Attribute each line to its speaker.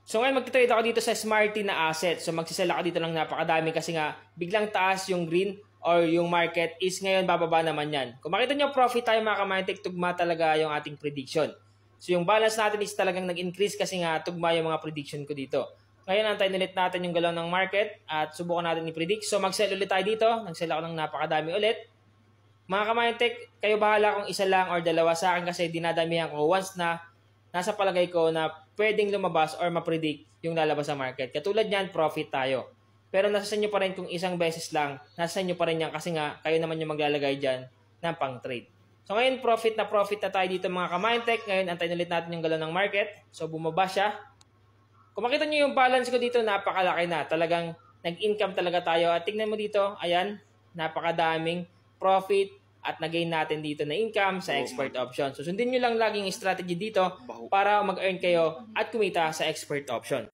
Speaker 1: So ngayon magte-trade ako dito sa Smarty na asset. So magsisell ako dito lang napakadami kasi nga biglang taas yung green or yung market is ngayon bababa naman yan. Kung makita nyo profit tayo mga kamayantek, tugma talaga yung ating prediction. So yung balance natin is talagang nag-increase kasi nga tugma yung mga prediction ko dito. Ngayon antayin ulit natin yung galaw ng market at subukan natin i-predict. So mag-sell ulit tayo dito. Nag-sell ako ng napakadami ulit. Mga kamayantek, kayo bahala kung isa lang or dalawa. Sa akin kasi dinadamihan ko once na nasa palagay ko na pwedeng lumabas or ma-predict yung lalabas sa market. Katulad niyan, profit tayo. Pero nasa sa inyo pa rin kung isang beses lang, nasa sa inyo pa rin yan kasi nga kayo naman yung maglalagay dyan ng pang-trade. So ngayon, profit na tayo dito mga kamayantek. Ngayon, antayin ulit natin yung galaw ng market. So bumaba siya. Kung makita nyo yung balance ko dito, napakalaki na. Talagang nag-income talaga tayo. At tingnan mo dito, ayan, napakadaming profit at nag-gain natin dito na income sa expert option. So sundin nyo lang laging strategy dito para mag-earn kayo at kumita sa expert option.